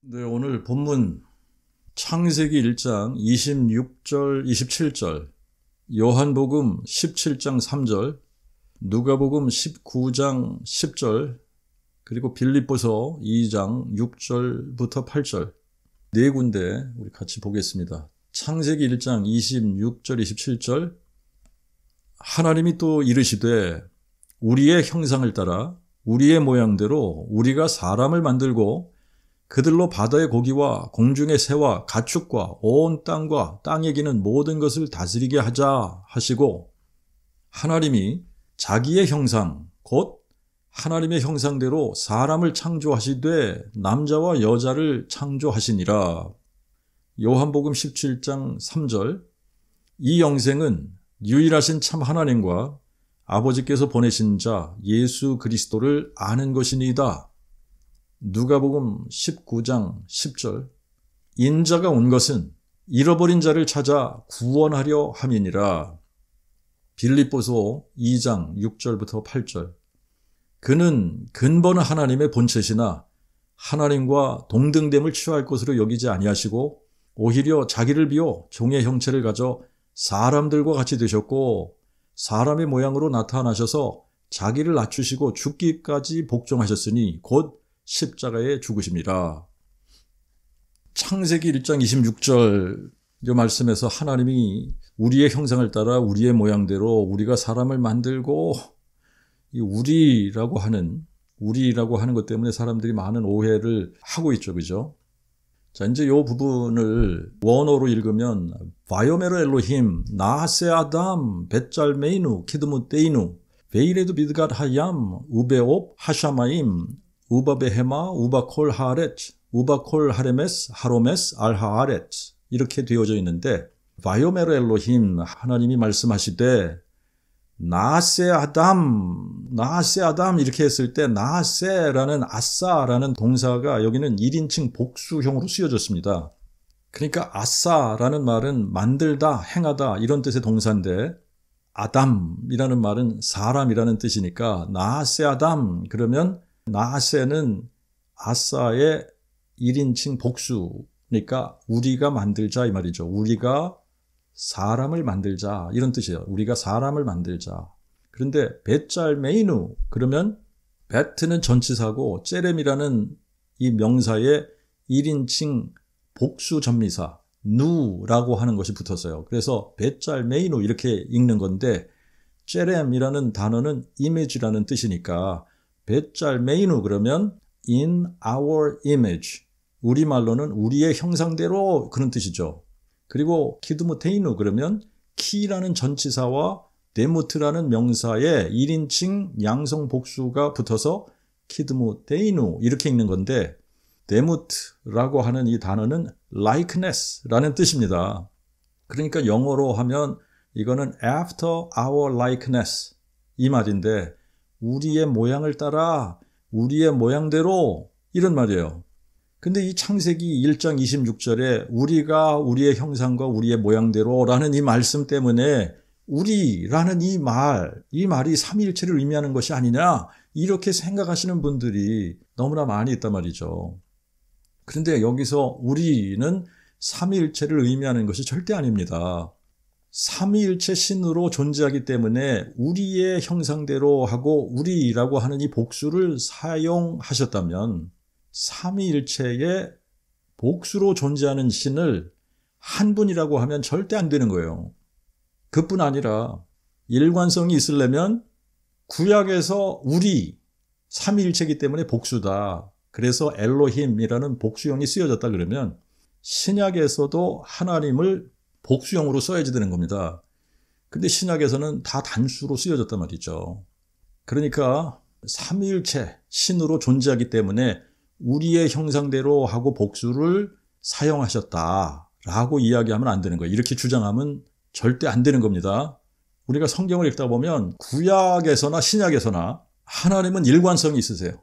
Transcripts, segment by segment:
네, 오늘 본문 창세기 1장 26절, 27절, 요한복음 17장 3절, 누가복음 19장 10절, 그리고 빌립보서 2장 6절부터 8절 네 군데 우리 같이 보겠습니다. 창세기 1장 26절, 27절 하나님이 또 이르시되 우리의 형상을 따라 우리의 모양대로 우리가 사람을 만들고 그들로 바다의 고기와 공중의 새와 가축과 온 땅과 땅에 기는 모든 것을 다스리게 하자 하시고, 하나님이 자기의 형상 곧 하나님의 형상대로 사람을 창조하시되 남자와 여자를 창조하시니라. 요한복음 17장 3절 이 영생은 유일하신 참 하나님과 아버지께서 보내신 자 예수 그리스도를 아는 것이니이다. 누가복음 19장 10절 인자가 온 것은 잃어버린 자를 찾아 구원하려 함이니라. 빌립보서 2장 6절부터 8절 그는 근본 하나님의 본체시나 하나님과 동등됨을 취할 것으로 여기지 아니하시고 오히려 자기를 비워 종의 형체를 가져 사람들과 같이 되셨고 사람의 모양으로 나타나셔서 자기를 낮추시고 죽기까지 복종하셨으니 곧 십자가에 죽으십니다. 창세기 1장 26절 이 말씀에서 하나님이 우리의 형상을 따라 우리의 모양대로 우리가 사람을 만들고, 이 우리라고 하는 것 때문에 사람들이 많은 오해를 하고 있죠. 그죠? 자, 이제 이 부분을 원어로 읽으면 바이오메로 엘로힘 나하세 아담 벳잘메이누 키드무테이누 베이레도 비드갓 하얌 우베옵 하샤마임 우바베헤마 우바콜 하렛 우바콜 하레메스 하로메스 알하아렛 이렇게 되어져 있는데, 바이오메로 엘로힘 하나님이 말씀하시되 나하세 아담 이렇게 했을 때 나하세라는 아싸라는 동사가 여기는 1인칭 복수형으로 쓰여졌습니다. 그러니까 아싸라는 말은 만들다, 행하다 이런 뜻의 동사인데 아담이라는 말은 사람이라는 뜻이니까 나하세 아담 그러면 나하세는 아싸의 1인칭 복수니까 우리가 만들자 이 말이죠. 우리가 사람을 만들자 이런 뜻이에요. 우리가 사람을 만들자. 그런데 벳잘메이누 그러면 베트는 전치사고 째렘이라는 이 명사의 1인칭 복수 전미사 누라고 하는 것이 붙었어요. 그래서 벳잘메이누 이렇게 읽는 건데 째렘이라는 단어는 이미지라는 뜻이니까 벳잘메이누 그러면 in our image 우리말로는 우리의 형상대로 그런 뜻이죠. 그리고 키드무테이누 그러면 키라는 전치사와 데무트라는 명사에 1인칭 양성 복수가 붙어서 키드무테이누 이렇게 읽는 건데 데무트라고 하는 이 단어는 likeness라는 뜻입니다. 그러니까 영어로 하면 이거는 after our likeness 이 말인데 우리의 모양을 따라 우리의 모양대로 이런 말이에요. 근데 이 창세기 1장 26절에 우리가 우리의 형상과 우리의 모양대로 라는 이 말씀 때문에 우리라는 이 말이 삼위일체를 의미하는 것이 아니냐 이렇게 생각하시는 분들이 너무나 많이 있단 말이죠. 그런데 여기서 우리는 삼위일체를 의미하는 것이 절대 아닙니다. 삼위일체 신으로 존재하기 때문에 우리의 형상대로 하고 우리라고 하는 이 복수를 사용하셨다면 삼위일체의 복수로 존재하는 신을 한 분이라고 하면 절대 안 되는 거예요. 그뿐 아니라 일관성이 있으려면 구약에서 우리 삼위일체이기 때문에 복수다. 그래서 엘로힘이라는 복수형이 쓰여졌다 그러면 신약에서도 하나님을 복수형으로 써야지 되는 겁니다. 근데 신약에서는 다 단수로 쓰여졌단 말이죠. 그러니까 삼위일체 신으로 존재하기 때문에 우리의 형상대로 하고 복수를 사용하셨다라고 이야기하면 안 되는 거예요. 이렇게 주장하면 절대 안 되는 겁니다. 우리가 성경을 읽다 보면 구약에서나 신약에서나 하나님은 일관성이 있으세요.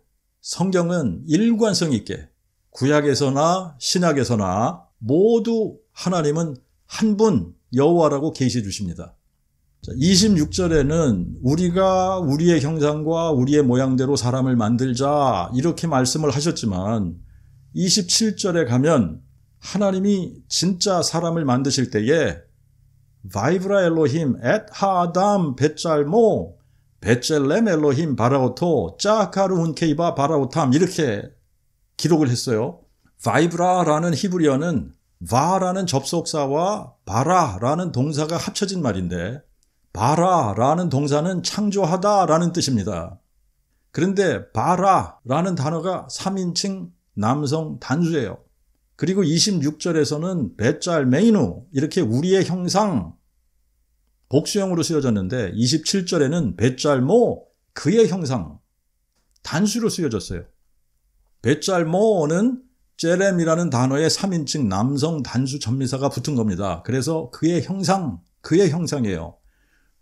성경은 일관성 있게 구약에서나 신약에서나 모두 하나님은 한 분 여호와라고 계시해 주십니다. 26절에는 우리가 우리의 형상과 우리의 모양대로 사람을 만들자 이렇게 말씀을 하셨지만 27절에 가면 하나님이 진짜 사람을 만드실 때에 바이브라 엘로힘 엣 하담 벳잘모 벳젤렘 엘로힘 바라오토 짜카르 운케이바 바라오탐 이렇게 기록을 했어요. 바이브라라는 히브리어는 바라는 접속사와 바라라는 동사가 합쳐진 말인데 바라라는 동사는 창조하다라는 뜻입니다. 그런데 바라라는 단어가 3인칭 남성 단수예요. 그리고 26절에서는 벳잘메이누 이렇게 우리의 형상 복수형으로 쓰여졌는데 27절에는 벳잘모 그의 형상 단수로 쓰여졌어요. 벳잘모는 제렘이라는 단어에 3인칭 남성 단수 전미사가 붙은 겁니다. 그래서 그의 형상, 그의 형상이에요.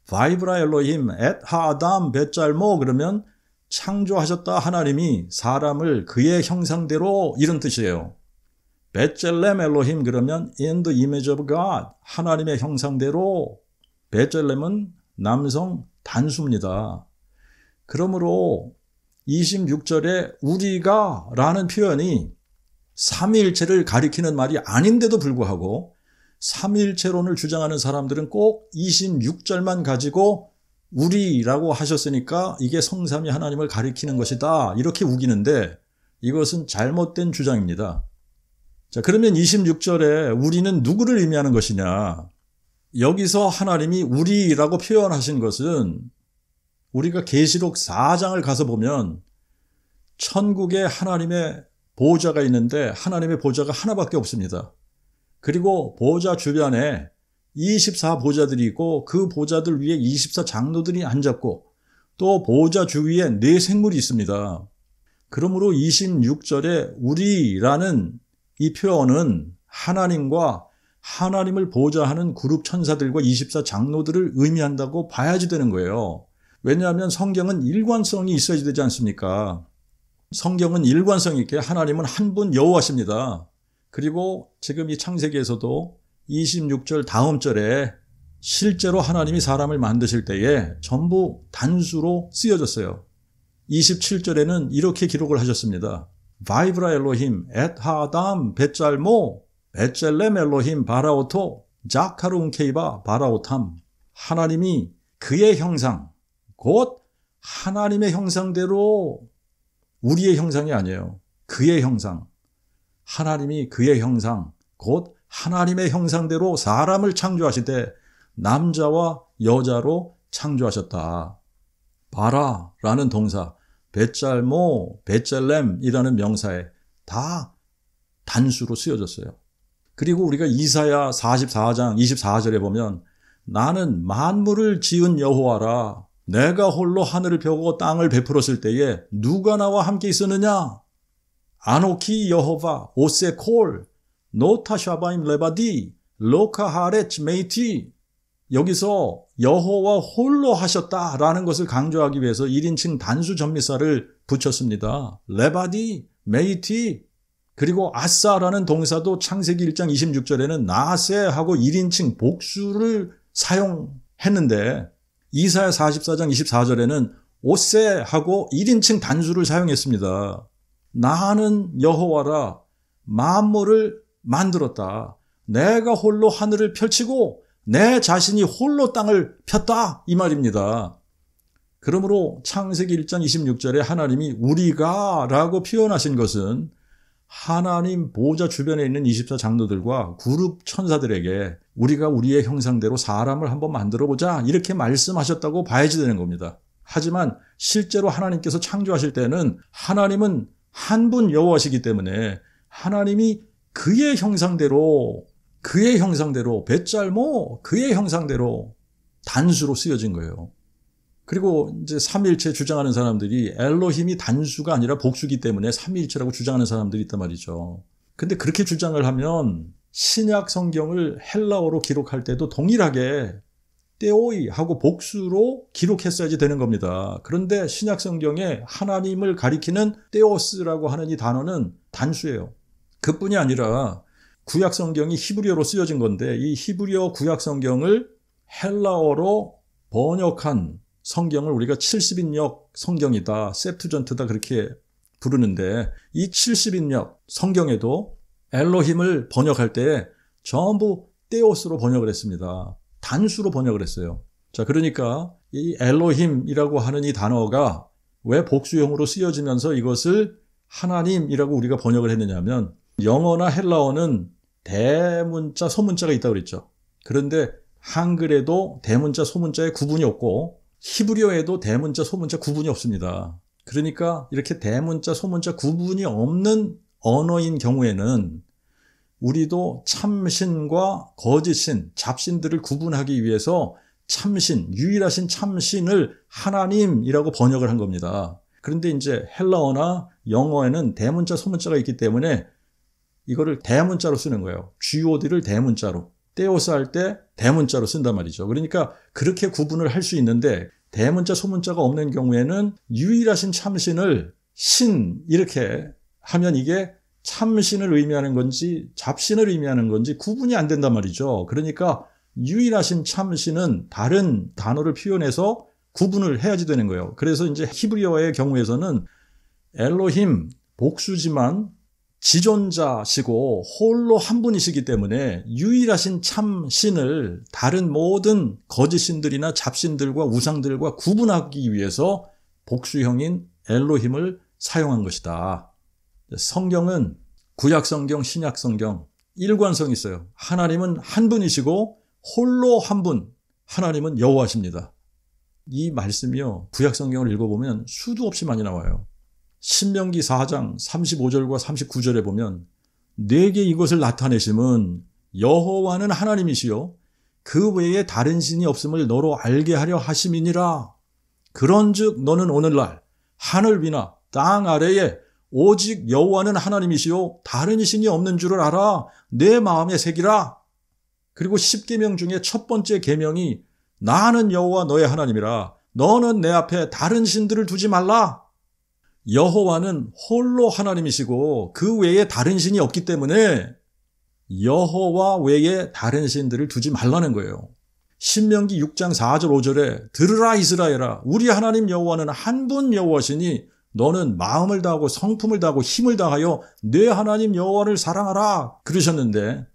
바이브라 엘로힘 엣 하담 벳잘모 그러면 창조하셨다 하나님이 사람을 그의 형상대로 이런 뜻이에요. 벳젤렘 엘로힘 그러면 in the image of God 하나님의 형상대로 벳젤렘은 남성 단수입니다. 그러므로 26절에 우리가 라는 표현이 삼위일체를 가리키는 말이 아닌데도 불구하고 삼위일체론을 주장하는 사람들은 꼭 26절만 가지고 우리라고 하셨으니까 이게 성삼위 하나님을 가리키는 것이다 이렇게 우기는데 이것은 잘못된 주장입니다. 자, 그러면 26절에 우리는 누구를 의미하는 것이냐? 여기서 하나님이 우리라고 표현하신 것은 우리가 계시록 4장을 가서 보면 천국에 하나님의 보호자가 있는데 하나님의 보호자가 하나밖에 없습니다. 그리고 보호자 주변에 24보좌들이 있고 그 보좌들 위에 24장로들이 앉았고 또 보호자 주위에 4생물이 있습니다. 그러므로 26절에 우리라는 이 표현은 하나님과 하나님을 보호자하는 그룹 천사들과 24장로들을 의미한다고 봐야지 되는 거예요. 왜냐하면 성경은 일관성이 있어야 되지 않습니까? 성경은 일관성 있게 하나님은 한 분 여호와십니다. 그리고 지금 이 창세기에서도 26절 다음 절에 실제로 하나님이 사람을 만드실 때에 전부 단수로 쓰여졌어요. 27절에는 이렇게 기록을 하셨습니다. 바이브라 엘로힘 엣 하담 벳잘모 벳젤렘 엘로힘 바라오토 자카르 운케이바 바라오탐 하나님이 그의 형상 곧 하나님의 형상대로 우리의 형상이 아니에요. 그의 형상 하나님이 그의 형상 곧 하나님의 형상대로 사람을 창조하시되 남자와 여자로 창조하셨다. 바라라는 동사 벳잘모, 벳젤렘이라는 명사에 다 단수로 쓰여졌어요. 그리고 우리가 이사야 44장 24절에 보면 나는 만물을 지은 여호와라 내가 홀로 하늘을 펴고 땅을 베풀었을 때에 누가 나와 함께 있었느냐? 아노키 여호바 오세콜 노타샤바임 레바디 로카하레츠 메이티 여기서 여호와 홀로 하셨다라는 것을 강조하기 위해서 1인칭 단수 전미사를 붙였습니다. 레바디, 메이티 그리고 아싸라는 동사도 창세기 1장 26절에는 나세하고 1인칭 복수를 사용했는데 이사야 44장 24절에는 오세하고 1인칭 단수를 사용했습니다. 나는 여호와라 만물을 만들었다. 내가 홀로 하늘을 펼치고 내 자신이 홀로 땅을 폈다 이 말입니다. 그러므로 창세기 1장 26절에 하나님이 우리가 라고 표현하신 것은 하나님 보호자 주변에 있는 24장로들과 그룹 천사들에게 우리가 우리의 형상대로 사람을 한번 만들어보자 이렇게 말씀하셨다고 봐야지 되는 겁니다. 하지만 실제로 하나님께서 창조하실 때는 하나님은 한 분 여호와시기 때문에 하나님이 그의 형상대로 벳잘모 그의 형상대로 단수로 쓰여진 거예요. 그리고 이제 삼위일체 주장하는 사람들이 엘로힘이 단수가 아니라 복수기 때문에 삼위일체라고 주장하는 사람들이 있단 말이죠. 근데 그렇게 주장을 하면 신약 성경을 헬라어로 기록할 때도 동일하게 떼오이 하고 복수로 기록했어야지 되는 겁니다. 그런데 신약 성경에 하나님을 가리키는 떼오스라고 하는 이 단어는 단수예요. 그뿐이 아니라 구약 성경이 히브리어로 쓰여진 건데 이 히브리어 구약 성경을 헬라어로 번역한 성경을 우리가 70인역 성경이다, 셉투전트다 그렇게 부르는데 이 70인역 성경에도 엘로힘을 번역할 때 전부 데오스로 번역을 했습니다. 단수로 번역을 했어요. 자, 그러니까 이 엘로힘이라고 하는 이 단어가 왜 복수형으로 쓰여지면서 이것을 하나님이라고 우리가 번역을 했느냐면 영어나 헬라어는 대문자, 소문자가 있다고 그랬죠. 그런데 한글에도 대문자, 소문자의 구분이 없고 히브리어에도 대문자, 소문자 구분이 없습니다. 그러니까 이렇게 대문자, 소문자 구분이 없는 언어인 경우에는 우리도 참신과 거짓신, 잡신들을 구분하기 위해서 참신, 유일하신 참신을 하나님이라고 번역을 한 겁니다. 그런데 이제 헬라어나 영어에는 대문자, 소문자가 있기 때문에 이거를 대문자로 쓰는 거예요. GOD를 대문자로. 떼오스 할 때 대문자로 쓴단 말이죠. 그러니까 그렇게 구분을 할 수 있는데 대문자, 소문자가 없는 경우에는 유일하신 참신을 신 이렇게 하면 이게 참신을 의미하는 건지 잡신을 의미하는 건지 구분이 안 된단 말이죠. 그러니까 유일하신 참신은 다른 단어를 표현해서 구분을 해야지 되는 거예요. 그래서 이제 히브리어의 경우에서는 엘로힘 복수지만 지존자시고 홀로 한 분이시기 때문에 유일하신 참신을 다른 모든 거짓신들이나 잡신들과 우상들과 구분하기 위해서 복수형인 엘로힘을 사용한 것이다. 성경은 구약성경, 신약성경 일관성이 있어요. 하나님은 한 분이시고 홀로 한 분, 하나님은 여호와십니다. 이 말씀이요, 구약성경을 읽어보면 수도 없이 많이 나와요. 신명기 4장 35절과 39절에 보면 내게 이것을 나타내심은 여호와는 하나님이시요 그 외에 다른 신이 없음을 너로 알게 하려 하심이니라. 그런즉 너는 오늘날 하늘 위나 땅 아래에 오직 여호와는 하나님이시요 다른 신이 없는 줄을 알아 내 마음에 새기라. 그리고 10계명 중에 첫 번째 계명이 나는 여호와 너의 하나님이라 너는 내 앞에 다른 신들을 두지 말라. 여호와는 홀로 하나님이시고 그 외에 다른 신이 없기 때문에 여호와 외에 다른 신들을 두지 말라는 거예요. 신명기 6장 4절 5절에 들으라 이스라엘아 우리 하나님 여호와는 한 분 여호와시니 너는 마음을 다하고 성품을 다하고 힘을 다하여 내 하나님 여호와를 사랑하라 그러셨는데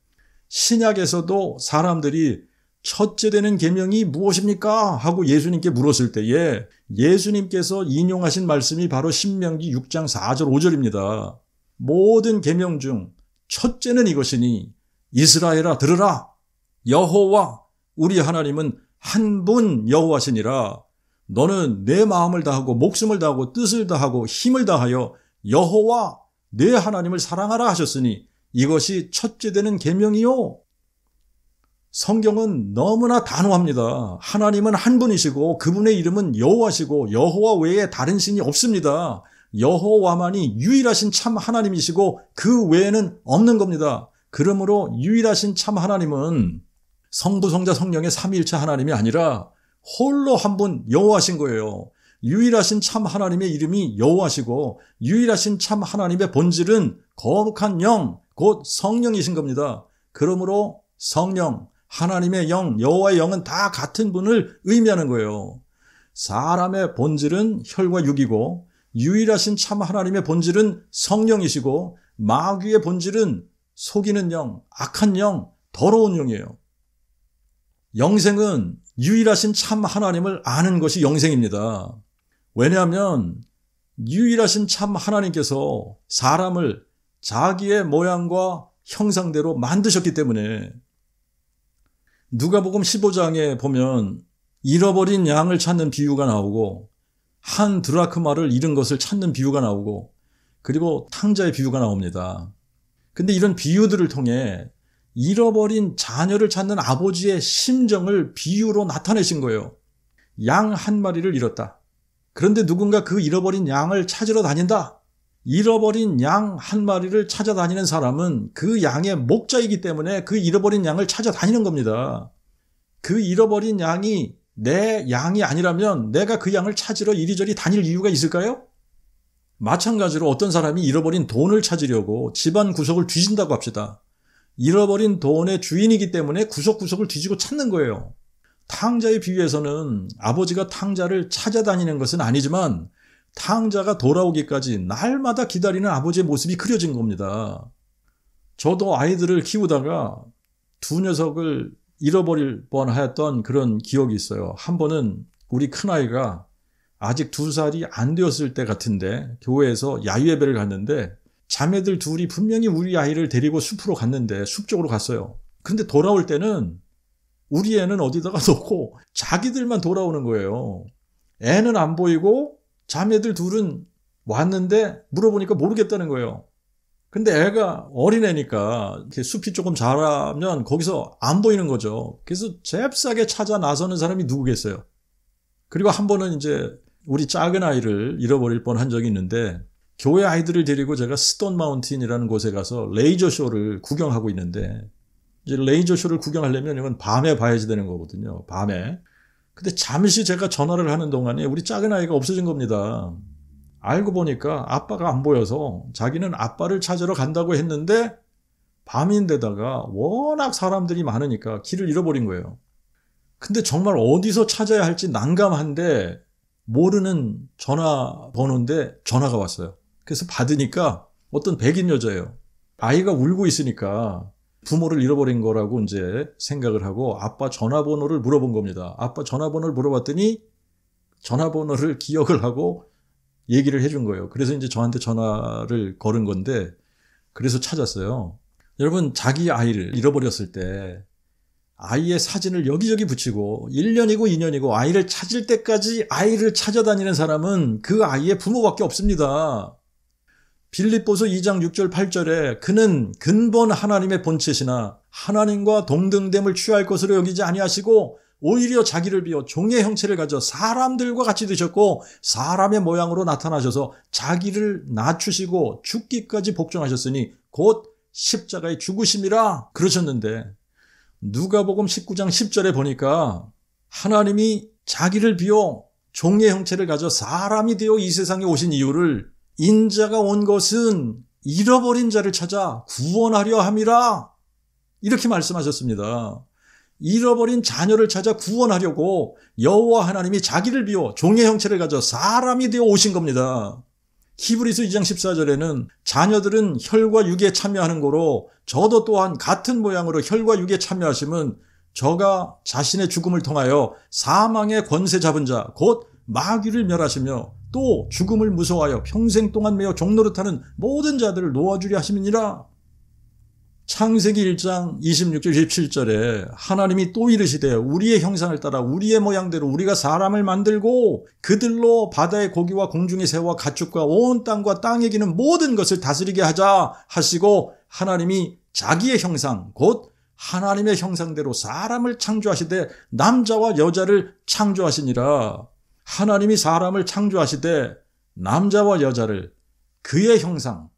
신약에서도 사람들이 첫째 되는 계명이 무엇입니까? 하고 예수님께 물었을 때에 예수님께서 인용하신 말씀이 바로 신명기 6장 4절 5절입니다. 모든 계명 중 첫째는 이것이니 이스라엘아 들으라 여호와 우리 하나님은 한 분 여호와시니라 너는 내 마음을 다하고 목숨을 다하고 뜻을 다하고 힘을 다하여 여호와 내 하나님을 사랑하라 하셨으니 이것이 첫째 되는 계명이요. 성경은 너무나 단호합니다. 하나님은 한 분이시고 그분의 이름은 여호와시고 여호와 외에 다른 신이 없습니다. 여호와만이 유일하신 참 하나님이시고 그 외에는 없는 겁니다. 그러므로 유일하신 참 하나님은 성부, 성자, 성령의 삼위일체 하나님이 아니라 홀로 한 분 여호와신 거예요. 유일하신 참 하나님의 이름이 여호와시고 유일하신 참 하나님의 본질은 거룩한 영, 곧 성령이신 겁니다. 그러므로 성령, 하나님의 영, 여호와의 영은 다 같은 분을 의미하는 거예요. 사람의 본질은 혈과 육이고 유일하신 참 하나님의 본질은 성령이시고 마귀의 본질은 속이는 영, 악한 영, 더러운 영이에요. 영생은 유일하신 참 하나님을 아는 것이 영생입니다. 왜냐하면 유일하신 참 하나님께서 사람을 자기의 모양과 형상대로 만드셨기 때문에 누가복음 15장에 보면 잃어버린 양을 찾는 비유가 나오고 한 드라크마를 잃은 것을 찾는 비유가 나오고 그리고 탕자의 비유가 나옵니다. 근데 이런 비유들을 통해 잃어버린 자녀를 찾는 아버지의 심정을 비유로 나타내신 거예요. 양 한 마리를 잃었다. 그런데 누군가 그 잃어버린 양을 찾으러 다닌다. 잃어버린 양 한 마리를 찾아다니는 사람은 그 양의 목자이기 때문에 그 잃어버린 양을 찾아다니는 겁니다. 그 잃어버린 양이 내 양이 아니라면 내가 그 양을 찾으러 이리저리 다닐 이유가 있을까요? 마찬가지로 어떤 사람이 잃어버린 돈을 찾으려고 집안 구석을 뒤진다고 합시다. 잃어버린 돈의 주인이기 때문에 구석구석을 뒤지고 찾는 거예요. 탕자의 비유에서는 아버지가 탕자를 찾아다니는 것은 아니지만 탕자가 돌아오기까지 날마다 기다리는 아버지의 모습이 그려진 겁니다. 저도 아이들을 키우다가 두 녀석을 잃어버릴 뻔하였던 그런 기억이 있어요. 한 번은 우리 큰아이가 아직 2살이 안 되었을 때 같은데 교회에서 야유예배를 갔는데 자매들 둘이 분명히 우리 아이를 데리고 숲으로 갔는데 숲 쪽으로 갔어요. 근데 돌아올 때는 우리 애는 어디다가 놓고 자기들만 돌아오는 거예요. 애는 안 보이고 자매들 둘은 왔는데 물어보니까 모르겠다는 거예요. 근데 애가 어린애니까 이렇게 숲이 조금 자라면 거기서 안 보이는 거죠. 그래서 잽싸게 찾아 나서는 사람이 누구겠어요. 그리고 한 번은 이제 우리 작은 아이를 잃어버릴 뻔한 적이 있는데 교회 아이들을 데리고 제가 스톤 마운틴이라는 곳에 가서 레이저 쇼를 구경하고 있는데 이제 레이저 쇼를 구경하려면 이건 밤에 봐야지 되는 거거든요. 밤에. 근데 잠시 제가 전화를 하는 동안에 우리 작은 아이가 없어진 겁니다. 알고 보니까 아빠가 안 보여서 자기는 아빠를 찾으러 간다고 했는데 밤인데다가 워낙 사람들이 많으니까 길을 잃어버린 거예요. 근데 정말 어디서 찾아야 할지 난감한데 모르는 전화번호인데 전화가 왔어요. 그래서 받으니까 어떤 백인 여자예요. 아이가 울고 있으니까 부모를 잃어버린 거라고 이제 생각을 하고 아빠 전화번호를 물어본 겁니다. 아빠 전화번호를 물어봤더니 전화번호를 기억을 하고 얘기를 해준 거예요. 그래서 이제 저한테 전화를 걸은 건데 그래서 찾았어요. 여러분 자기 아이를 잃어버렸을 때 아이의 사진을 여기저기 붙이고 1년이고 2년이고 아이를 찾을 때까지 아이를 찾아다니는 사람은 그 아이의 부모밖에 없습니다. 빌립보서 2장 6절 8절에 그는 근본 하나님의 본체시나 하나님과 동등됨을 취할 것으로 여기지 아니하시고 오히려 자기를 비워 종의 형체를 가져 사람들과 같이 되셨고 사람의 모양으로 나타나셔서 자기를 낮추시고 죽기까지 복종하셨으니 곧 십자가의 죽으심이라 그러셨는데 누가복음 19장 10절에 보니까 하나님이 자기를 비워 종의 형체를 가져 사람이 되어 이 세상에 오신 이유를 인자가 온 것은 잃어버린 자를 찾아 구원하려 함이라 이렇게 말씀하셨습니다. 잃어버린 자녀를 찾아 구원하려고 여호와 하나님이 자기를 비워 종의 형체를 가져 사람이 되어 오신 겁니다. 히브리서 2장 14절에는 자녀들은 혈과 육에 참여하는 거로 저도 또한 같은 모양으로 혈과 육에 참여하심은 저가 자신의 죽음을 통하여 사망의 권세 잡은 자 곧 마귀를 멸하시며 또 죽음을 무서워하여 평생 동안 매어 종노릇하는 모든 자들을 놓아주려 하심이니라. 창세기 1장 26절 27절에 하나님이 또 이르시되 우리의 형상을 따라 우리의 모양대로 우리가 사람을 만들고 그들로 바다의 고기와 공중의 새와 가축과 온 땅과 땅에 기는 모든 것을 다스리게 하자 하시고 하나님이 자기의 형상 곧 하나님의 형상대로 사람을 창조하시되 남자와 여자를 창조하시니라. 하나님이 사람을 창조하시되 남자와 여자를 그의 형상,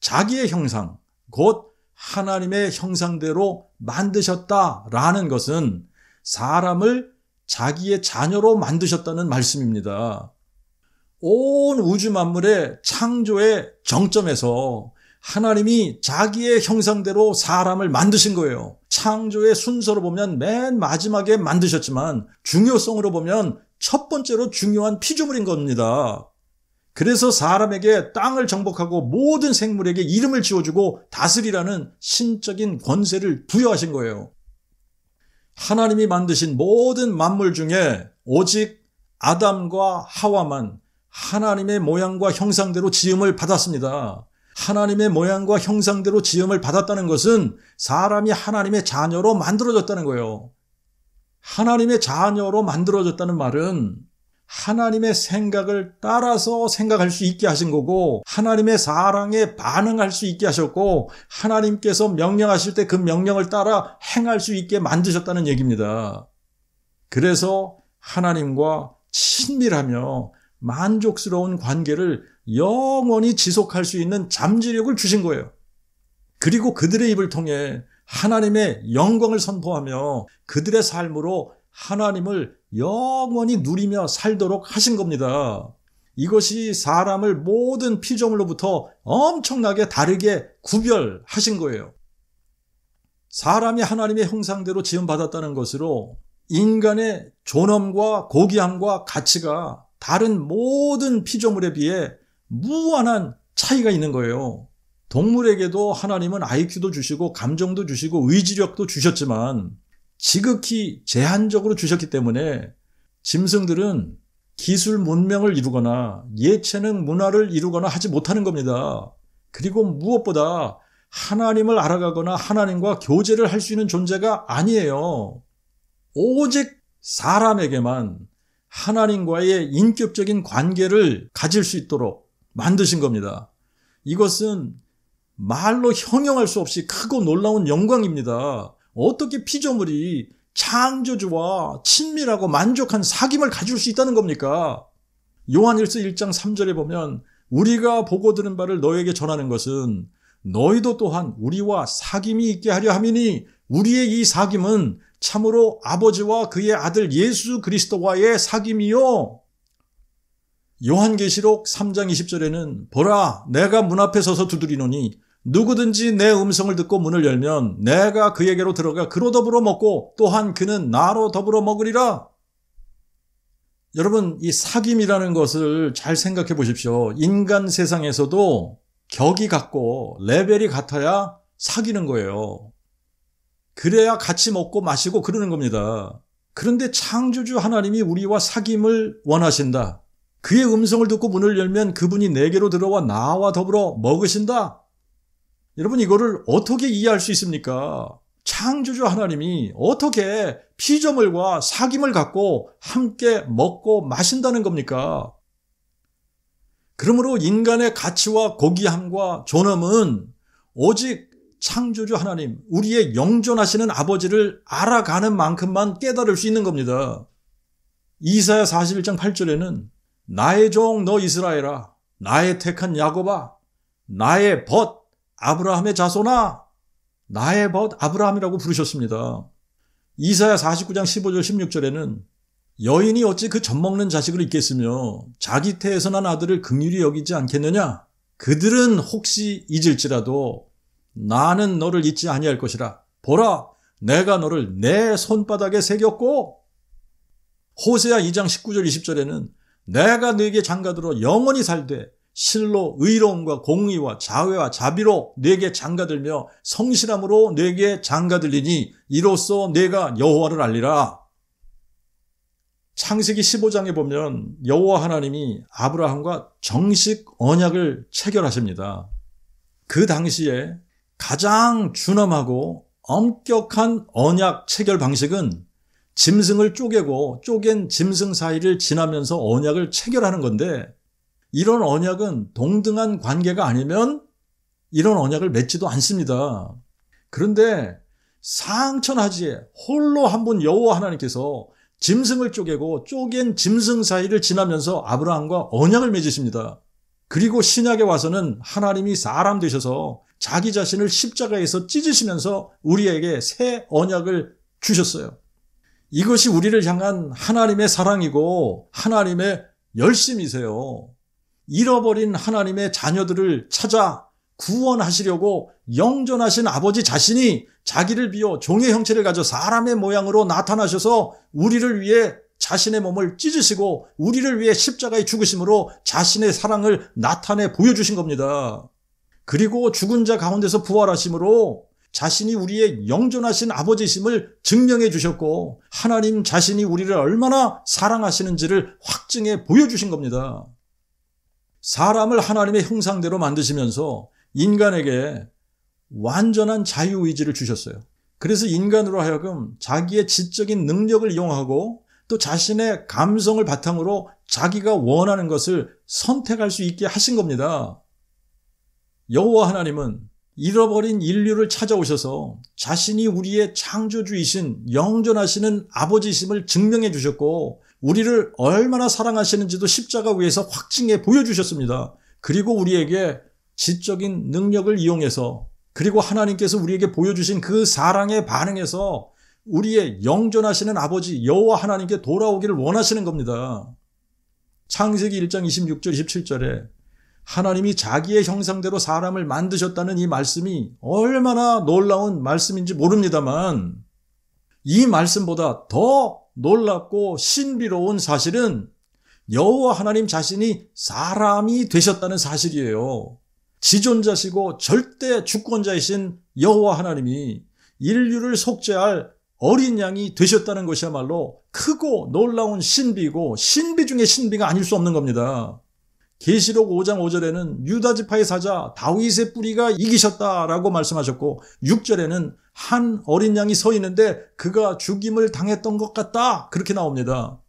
자기의 형상, 곧 하나님의 형상대로 만드셨다라는 것은 사람을 자기의 자녀로 만드셨다는 말씀입니다. 온 우주 만물의 창조의 정점에서 하나님이 자기의 형상대로 사람을 만드신 거예요. 창조의 순서로 보면 맨 마지막에 만드셨지만 중요성으로 보면 첫 번째로 중요한 피조물인 겁니다. 그래서 사람에게 땅을 정복하고 모든 생물에게 이름을 지어주고 다스리라는 신적인 권세를 부여하신 거예요. 하나님이 만드신 모든 만물 중에 오직 아담과 하와만 하나님의 모양과 형상대로 지음을 받았습니다. 하나님의 모양과 형상대로 지음을 받았다는 것은 사람이 하나님의 자녀로 만들어졌다는 거예요. 하나님의 자녀로 만들어졌다는 말은 하나님의 생각을 따라서 생각할 수 있게 하신 거고 하나님의 사랑에 반응할 수 있게 하셨고 하나님께서 명령하실 때 그 명령을 따라 행할 수 있게 만드셨다는 얘기입니다. 그래서 하나님과 친밀하며 만족스러운 관계를 영원히 지속할 수 있는 잠재력을 주신 거예요. 그리고 그들의 입을 통해 하나님의 영광을 선포하며 그들의 삶으로 하나님을 영원히 누리며 살도록 하신 겁니다. 이것이 사람을 모든 피조물로부터 엄청나게 다르게 구별하신 거예요. 사람이 하나님의 형상대로 지음받았다는 것으로 인간의 존엄과 고귀함과 가치가 다른 모든 피조물에 비해 무한한 차이가 있는 거예요. 동물에게도 하나님은 IQ도 주시고 감정도 주시고 의지력도 주셨지만 지극히 제한적으로 주셨기 때문에 짐승들은 기술 문명을 이루거나 예체능 문화를 이루거나 하지 못하는 겁니다. 그리고 무엇보다 하나님을 알아가거나 하나님과 교제를 할 수 있는 존재가 아니에요. 오직 사람에게만 하나님과의 인격적인 관계를 가질 수 있도록 만드신 겁니다. 이것은 말로 형용할 수 없이 크고 놀라운 영광입니다. 어떻게 피조물이 창조주와 친밀하고 만족한 사귐을 가질 수 있다는 겁니까? 요한일서 1장 3절에 보면 우리가 보고 들은 바를 너에게 전하는 것은 너희도 또한 우리와 사귐이 있게 하려 함이니 우리의 이 사귐은 참으로 아버지와 그의 아들 예수 그리스도와의 사귐이요. 요한계시록 3장 20절에는 보라 내가 문 앞에 서서 두드리노니 누구든지 내 음성을 듣고 문을 열면 내가 그에게로 들어가 그로 더불어 먹고 또한 그는 나로 더불어 먹으리라. 여러분 이 사귐이라는 것을 잘 생각해 보십시오. 인간 세상에서도 격이 같고 레벨이 같아야 사귀는 거예요. 그래야 같이 먹고 마시고 그러는 겁니다. 그런데 창조주 하나님이 우리와 사귐을 원하신다. 그의 음성을 듣고 문을 열면 그분이 내게로 들어와 나와 더불어 먹으신다. 여러분 이거를 어떻게 이해할 수 있습니까? 창조주 하나님이 어떻게 피조물과 사귐을 갖고 함께 먹고 마신다는 겁니까? 그러므로 인간의 가치와 고귀함과 존엄은 오직 창조주 하나님, 우리의 영존하시는 아버지를 알아가는 만큼만 깨달을 수 있는 겁니다. 이사야 41장 8절에는 나의 종 너 이스라엘아, 나의 택한 야곱아, 나의 벗 아브라함의 자손아, 나의 벗 아브라함이라고 부르셨습니다. 이사야 49장 15절 16절에는 여인이 어찌 그 젖먹는 자식을 잊겠으며 자기 태에서 난 아들을 긍휼히 여기지 않겠느냐? 그들은 혹시 잊을지라도 나는 너를 잊지 아니할 것이라. 보라, 내가 너를 내 손바닥에 새겼고. 호세아 2장 19절 20절에는 내가 네게 장가들어 영원히 살되 실로 의로움과 공의와 자회와 자비로 네게 장가들며 성실함으로 네게 장가들리니 이로써 네가 여호와를 알리라. 창세기 15장에 보면 여호와 하나님이 아브라함과 정식 언약을 체결하십니다. 그 당시에 가장 준엄하고 엄격한 언약 체결 방식은 짐승을 쪼개고 쪼갠 짐승 사이를 지나면서 언약을 체결하는 건데 이런 언약은 동등한 관계가 아니면 이런 언약을 맺지도 않습니다. 그런데 상천하지에 홀로 한 분 여호와 하나님께서 짐승을 쪼개고 쪼갠 짐승 사이를 지나면서 아브라함과 언약을 맺으십니다. 그리고 신약에 와서는 하나님이 사람 되셔서 자기 자신을 십자가에서 찢으시면서 우리에게 새 언약을 주셨어요. 이것이 우리를 향한 하나님의 사랑이고 하나님의 열심이세요. 잃어버린 하나님의 자녀들을 찾아 구원하시려고 영존하신 아버지 자신이 자기를 비워 종의 형체를 가져 사람의 모양으로 나타나셔서 우리를 위해 자신의 몸을 찢으시고 우리를 위해 십자가에 죽으심으로 자신의 사랑을 나타내 보여주신 겁니다. 그리고 죽은 자 가운데서 부활하심으로 자신이 우리의 영존하신 아버지심을 증명해 주셨고 하나님 자신이 우리를 얼마나 사랑하시는지를 확증해 보여주신 겁니다. 사람을 하나님의 형상대로 만드시면서 인간에게 완전한 자유의지를 주셨어요. 그래서 인간으로 하여금 자기의 지적인 능력을 이용하고 또 자신의 감성을 바탕으로 자기가 원하는 것을 선택할 수 있게 하신 겁니다. 여호와 하나님은 잃어버린 인류를 찾아오셔서 자신이 우리의 창조주이신 영존하시는 아버지심을 증명해 주셨고 우리를 얼마나 사랑하시는지도 십자가 위에서 확증해 보여주셨습니다. 그리고 우리에게 지적인 능력을 이용해서 그리고 하나님께서 우리에게 보여주신 그 사랑에 반응해서 우리의 영존하시는 아버지 여호와 하나님께 돌아오기를 원하시는 겁니다. 창세기 1장 26절 27절에 하나님이 자기의 형상대로 사람을 만드셨다는 이 말씀이 얼마나 놀라운 말씀인지 모릅니다만 이 말씀보다 더 놀랍고 신비로운 사실은 여호와 하나님 자신이 사람이 되셨다는 사실이에요. 지존자시고 절대 주권자이신 여호와 하나님이 인류를 속죄할 어린 양이 되셨다는 것이야말로 크고 놀라운 신비고 신비 중에 신비가 아닐 수 없는 겁니다. 계시록 5장 5절에는 유다 지파의 사자 다윗의 뿌리가 이기셨다라고 말씀하셨고 6절에는 한 어린 양이 서 있는데 그가 죽임을 당했던 것 같다 그렇게 나옵니다.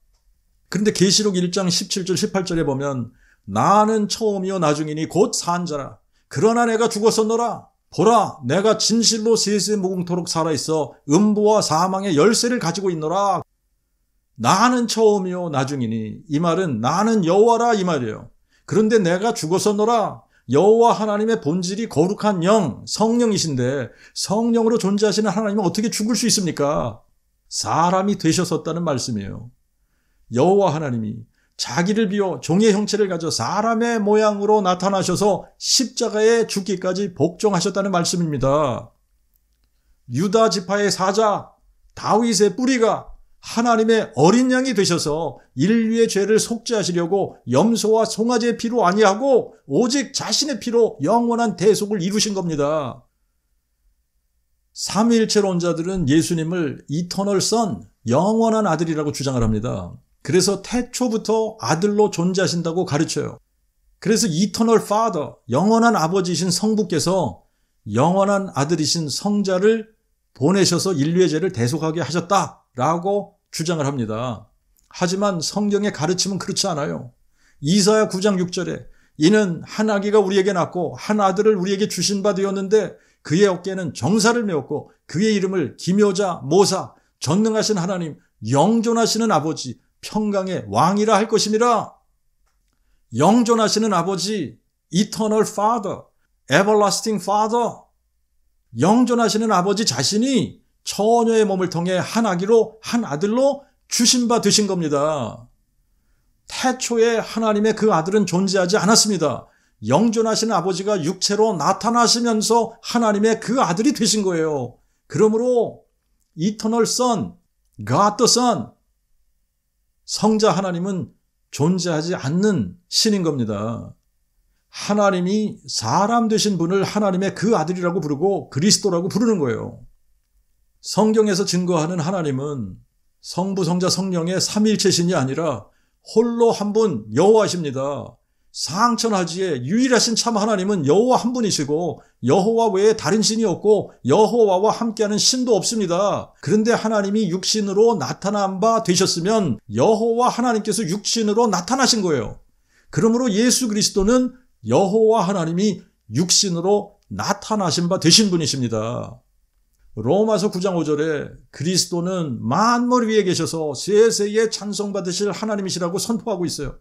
그런데 계시록 1장 17절 18절에 보면 나는 처음이요 나중이니 곧 산자라 그러나 내가 죽었었노라 보라 내가 진실로 세세 무궁토록 살아있어 음부와 사망의 열쇠를 가지고 있노라. 나는 처음이요 나중이니 이 말은 나는 여호와라 이 말이에요. 그런데 내가 죽었었노라. 여호와 하나님의 본질이 거룩한 영, 성령이신데 성령으로 존재하시는 하나님은 어떻게 죽을 수 있습니까? 사람이 되셨었다는 말씀이에요. 여호와 하나님이 자기를 비워 종의 형체를 가져 사람의 모양으로 나타나셔서 십자가에 죽기까지 복종하셨다는 말씀입니다. 유다 지파의 사자 다윗의 뿌리가 하나님의 어린 양이 되셔서 인류의 죄를 속죄하시려고 염소와 송아지의 피로 아니하고 오직 자신의 피로 영원한 대속을 이루신 겁니다. 삼위일체론자들은 예수님을 이터널 선, 영원한 아들이라고 주장을 합니다. 그래서 태초부터 아들로 존재하신다고 가르쳐요. 그래서 이터널 파더, 영원한 아버지이신 성부께서 영원한 아들이신 성자를 보내셔서 인류의 죄를 대속하게 하셨다라고 주장을 합니다. 하지만 성경의 가르침은 그렇지 않아요. 이사야 9장 6절에 이는 한 아기가 우리에게 낳고 한 아들을 우리에게 주신 바 되었는데 그의 어깨에는 정사를 메었고 그의 이름을 기묘자, 모사, 전능하신 하나님, 영존하시는 아버지, 평강의 왕이라 할 것임이라. 영존하시는 아버지, Eternal Father, Everlasting Father, 영존하시는 아버지 자신이 처녀의 몸을 통해 한 아기로 한 아들로 주신 바 되신 겁니다. 태초에 하나님의 그 아들은 존재하지 않았습니다. 영존하시는 아버지가 육체로 나타나시면서 하나님의 그 아들이 되신 거예요. 그러므로 Eternal Son, God the Son, 성자 하나님은 존재하지 않는 신인 겁니다. 하나님이 사람 되신 분을 하나님의 그 아들이라고 부르고 그리스도라고 부르는 거예요. 성경에서 증거하는 하나님은 성부, 성자, 성령의 삼위일체신이 아니라 홀로 한 분 여호와십니다. 상천하지에 유일하신 참 하나님은 여호와 한 분이시고 여호와 외에 다른 신이 없고 여호와와 함께하는 신도 없습니다. 그런데 하나님이 육신으로 나타난 바 되셨으면 여호와 하나님께서 육신으로 나타나신 거예요. 그러므로 예수 그리스도는 여호와 하나님이 육신으로 나타나신 바 되신 분이십니다. 로마서 9장 5절에 그리스도는 만물 위에 계셔서 세세에 찬송받으실 하나님이시라고 선포하고 있어요.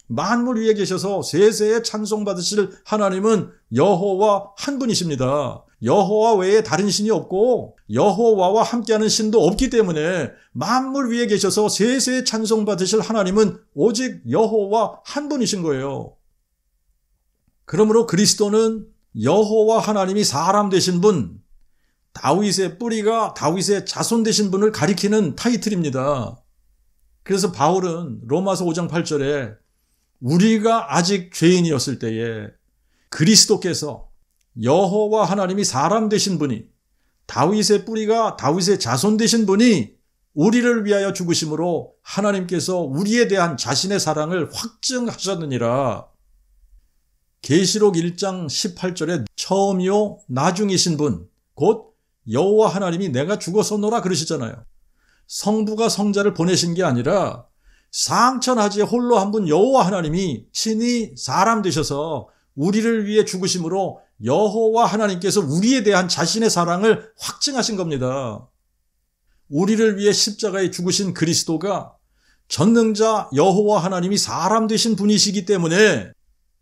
만물 위에 계셔서 세세에 찬송받으실 하나님은 여호와 한 분이십니다. 여호와 외에 다른 신이 없고 여호와와 함께하는 신도 없기 때문에 만물 위에 계셔서 세세에 찬송받으실 하나님은 오직 여호와 한 분이신 거예요. 그러므로 그리스도는 여호와 하나님이 사람 되신 분, 다윗의 뿌리가 다윗의 자손 되신 분을 가리키는 타이틀입니다. 그래서 바울은 로마서 5장 8절에 우리가 아직 죄인이었을 때에 그리스도께서 여호와 하나님이 사람 되신 분이 다윗의 뿌리가 다윗의 자손 되신 분이 우리를 위하여 죽으심으로 하나님께서 우리에 대한 자신의 사랑을 확증하셨느니라. 계시록 1장 18절에 처음이요 나중이신 분, 곧 여호와 하나님이 내가 죽었었노라 그러시잖아요. 성부가 성자를 보내신 게 아니라 상천하지에 홀로 한 분 여호와 하나님이 친히 사람 되셔서 우리를 위해 죽으심으로 여호와 하나님께서 우리에 대한 자신의 사랑을 확증하신 겁니다. 우리를 위해 십자가에 죽으신 그리스도가 전능자 여호와 하나님이 사람 되신 분이시기 때문에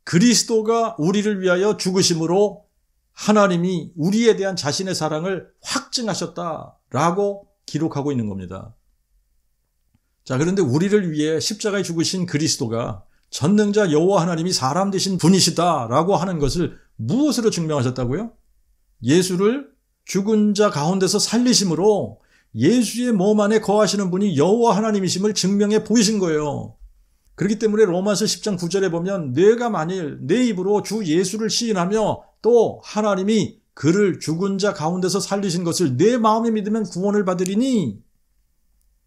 그리스도가 우리를 위하여 죽으심으로 하나님이 우리에 대한 자신의 사랑을 확증하셨다라고 기록하고 있는 겁니다. 자, 그런데 우리를 위해 십자가에 죽으신 그리스도가 전능자 여호와 하나님이 사람 되신 분이시다라고 하는 것을 무엇으로 증명하셨다고요? 예수를 죽은 자 가운데서 살리심으로 예수의 몸 안에 거하시는 분이 여호와 하나님이심을 증명해 보이신 거예요. 그렇기 때문에 로마서 10장 9절에 보면 내가 만일 내 입으로 주 예수를 시인하며 또 하나님이 그를 죽은 자 가운데서 살리신 것을 내 마음에 믿으면 구원을 받으리니,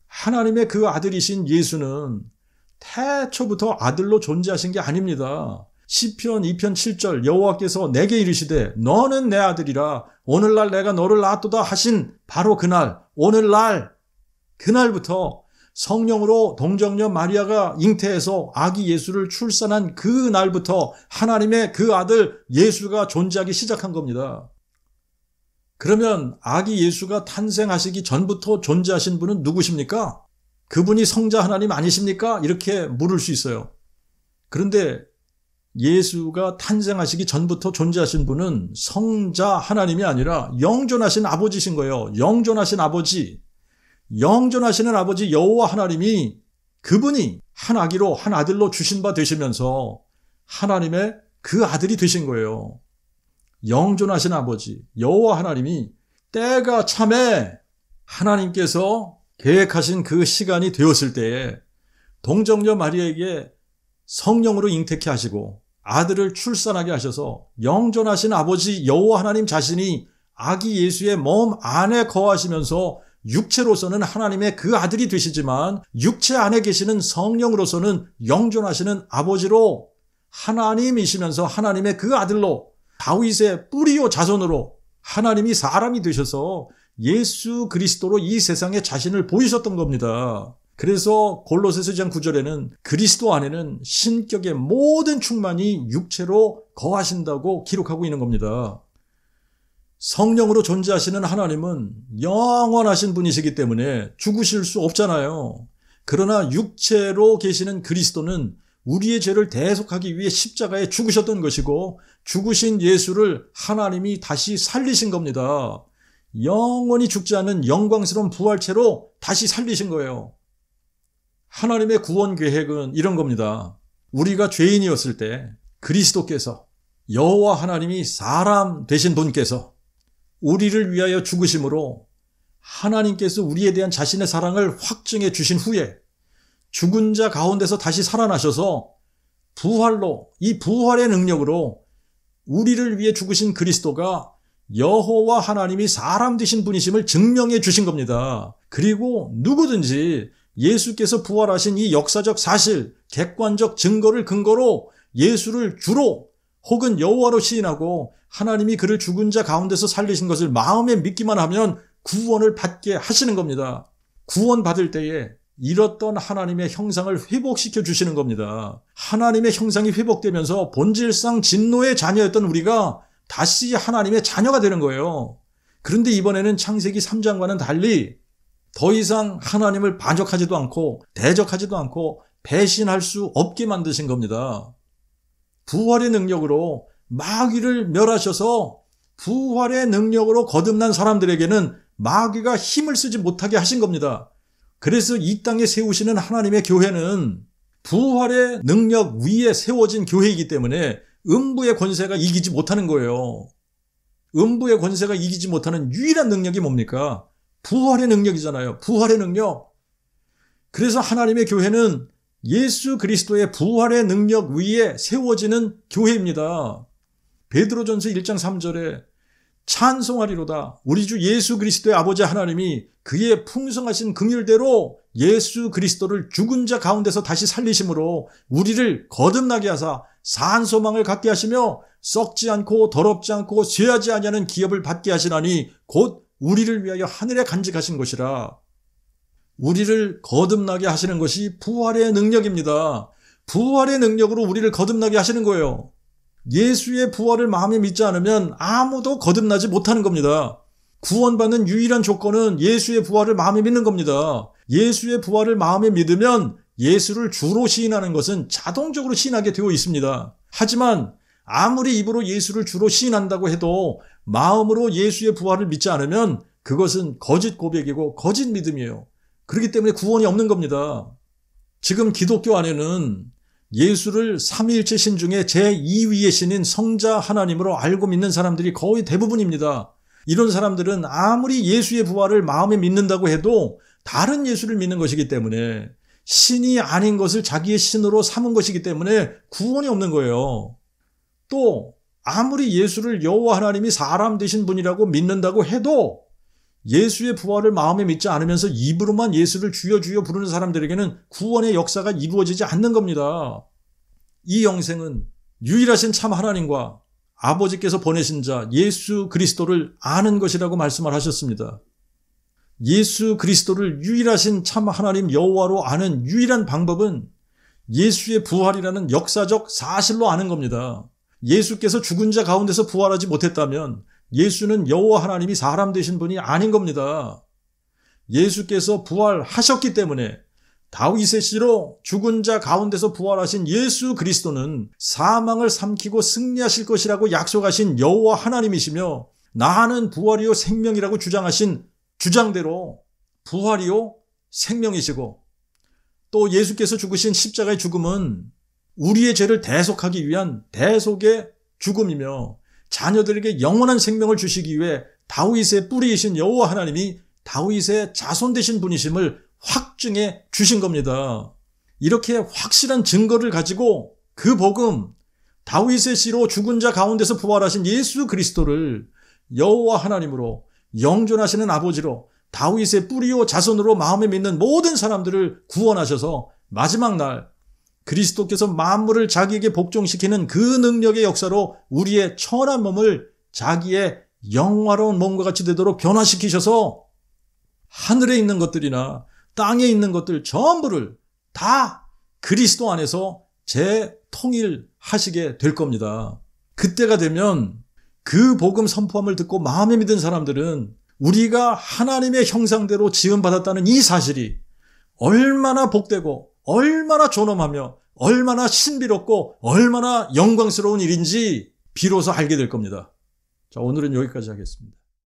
하나님의 그 아들이신 예수는 태초부터 아들로 존재하신 게 아닙니다. 시편 2편 7절 여호와께서 내게 이르시되 너는 내 아들이라 오늘날 내가 너를 낳았도다 하신 바로 그날, 오늘날, 그날부터 성령으로 동정녀 마리아가 잉태해서 아기 예수를 출산한 그 날부터 하나님의 그 아들 예수가 존재하기 시작한 겁니다. 그러면 아기 예수가 탄생하시기 전부터 존재하신 분은 누구십니까? 그분이 성자 하나님 아니십니까? 이렇게 물을 수 있어요. 그런데 예수가 탄생하시기 전부터 존재하신 분은 성자 하나님이 아니라 영존하신 아버지신 거예요. 영존하신 아버지, 영존하시는 아버지 여호와 하나님이, 그분이 한 아기로 한 아들로 주신 바 되시면서 하나님의 그 아들이 되신 거예요. 영존하신 아버지 여호와 하나님이 때가 참에 하나님께서 계획하신 그 시간이 되었을 때에 동정녀 마리아에게 성령으로 잉태케 하시고 아들을 출산하게 하셔서 영존하신 아버지 여호와 하나님 자신이 아기 예수의 몸 안에 거하시면서 육체로서는 하나님의 그 아들이 되시지만 육체 안에 계시는 성령으로서는 영존하시는 아버지로 하나님이시면서 하나님의 그 아들로 다윗의 뿌리요 자손으로 하나님이 사람이 되셔서 예수 그리스도로 이 세상에 자신을 보이셨던 겁니다. 그래서 골로새서 2장 9절에는 그리스도 안에는 신격의 모든 충만이 육체로 거하신다고 기록하고 있는 겁니다. 성령으로 존재하시는 하나님은 영원하신 분이시기 때문에 죽으실 수 없잖아요. 그러나 육체로 계시는 그리스도는 우리의 죄를 대속하기 위해 십자가에 죽으셨던 것이고 죽으신 예수를 하나님이 다시 살리신 겁니다. 영원히 죽지 않는 영광스러운 부활체로 다시 살리신 거예요. 하나님의 구원 계획은 이런 겁니다. 우리가 죄인이었을 때 그리스도께서, 여호와 하나님이 사람 되신 분께서 우리를 위하여 죽으심으로 하나님께서 우리에 대한 자신의 사랑을 확증해 주신 후에 죽은 자 가운데서 다시 살아나셔서 부활로, 이 부활의 능력으로 우리를 위해 죽으신 그리스도가 여호와 하나님이 사람 되신 분이심을 증명해 주신 겁니다. 그리고 누구든지 예수께서 부활하신 이 역사적 사실, 객관적 증거를 근거로 예수를 주로 혹은 여호와로 시인하고 하나님이 그를 죽은 자 가운데서 살리신 것을 마음에 믿기만 하면 구원을 받게 하시는 겁니다. 구원받을 때에 잃었던 하나님의 형상을 회복시켜 주시는 겁니다. 하나님의 형상이 회복되면서 본질상 진노의 자녀였던 우리가 다시 하나님의 자녀가 되는 거예요. 그런데 이번에는 창세기 3장과는 달리 더 이상 하나님을 반역하지도 않고 대적하지도 않고 배신할 수 없게 만드신 겁니다. 부활의 능력으로 마귀를 멸하셔서 부활의 능력으로 거듭난 사람들에게는 마귀가 힘을 쓰지 못하게 하신 겁니다. 그래서 이 땅에 세우시는 하나님의 교회는 부활의 능력 위에 세워진 교회이기 때문에 음부의 권세가 이기지 못하는 거예요. 음부의 권세가 이기지 못하는 유일한 능력이 뭡니까? 부활의 능력이잖아요. 부활의 능력. 그래서 하나님의 교회는 예수 그리스도의 부활의 능력 위에 세워지는 교회입니다. 베드로전서 1장 3절에 찬송하리로다. 우리 주 예수 그리스도의 아버지 하나님이 그의 풍성하신 긍휼대로 예수 그리스도를 죽은 자 가운데서 다시 살리심으로 우리를 거듭나게 하사 산 소망을 갖게 하시며 썩지 않고 더럽지 않고 쇠하지 아니하는 기업을 받게 하시나니 곧 우리를 위하여 하늘에 간직하신 것이라. 우리를 거듭나게 하시는 것이 부활의 능력입니다. 부활의 능력으로 우리를 거듭나게 하시는 거예요. 예수의 부활을 마음에 믿지 않으면 아무도 거듭나지 못하는 겁니다. 구원받는 유일한 조건은 예수의 부활을 마음에 믿는 겁니다. 예수의 부활을 마음에 믿으면 예수를 주로 시인하는 것은 자동적으로 시인하게 되어 있습니다. 하지만 아무리 입으로 예수를 주로 시인한다고 해도 마음으로 예수의 부활을 믿지 않으면 그것은 거짓 고백이고 거짓 믿음이에요. 그렇기 때문에 구원이 없는 겁니다. 지금 기독교 안에는 예수를 삼위일체 신 중에 제2위의 신인 성자 하나님으로 알고 믿는 사람들이 거의 대부분입니다. 이런 사람들은 아무리 예수의 부활을 마음에 믿는다고 해도 다른 예수를 믿는 것이기 때문에 신이 아닌 것을 자기의 신으로 삼은 것이기 때문에 구원이 없는 거예요. 또 아무리 예수를 여호와 하나님이 사람 되신 분이라고 믿는다고 해도 예수의 부활을 마음에 믿지 않으면서 입으로만 예수를 주여 주여 부르는 사람들에게는 구원의 역사가 이루어지지 않는 겁니다. 이 영생은 유일하신 참 하나님과 아버지께서 보내신 자 예수 그리스도를 아는 것이라고 말씀을 하셨습니다. 예수 그리스도를 유일하신 참 하나님 여호와로 아는 유일한 방법은 예수의 부활이라는 역사적 사실로 아는 겁니다. 예수께서 죽은 자 가운데서 부활하지 못했다면 예수는 여호와 하나님이 사람 되신 분이 아닌 겁니다. 예수께서 부활하셨기 때문에 다윗의 씨로 죽은 자 가운데서 부활하신 예수 그리스도는 사망을 삼키고 승리하실 것이라고 약속하신 여호와 하나님이시며 나는 부활이요 생명이라고 주장하신 주장대로 부활이요 생명이시고 또 예수께서 죽으신 십자가의 죽음은 우리의 죄를 대속하기 위한 대속의 죽음이며 자녀들에게 영원한 생명을 주시기 위해 다윗의 뿌리이신 여호와 하나님이 다윗의 자손 되신 분이심을 확증해 주신 겁니다. 이렇게 확실한 증거를 가지고 그 복음, 다윗의 씨로 죽은 자 가운데서 부활하신 예수 그리스도를 여호와 하나님으로 영존하시는 아버지로 다윗의 뿌리요 자손으로 마음에 믿는 모든 사람들을 구원하셔서 마지막 날 그리스도께서 만물을 자기에게 복종시키는 그 능력의 역사로 우리의 천한 몸을 자기의 영화로운 몸과 같이 되도록 변화시키셔서 하늘에 있는 것들이나 땅에 있는 것들 전부를 다 그리스도 안에서 재통일하시게 될 겁니다. 그때가 되면 그 복음 선포함을 듣고 마음에 믿은 사람들은 우리가 하나님의 형상대로 지음받았다는 이 사실이 얼마나 복되고 얼마나 존엄하며 얼마나 신비롭고 얼마나 영광스러운 일인지 비로소 알게 될 겁니다. 자, 오늘은 여기까지 하겠습니다.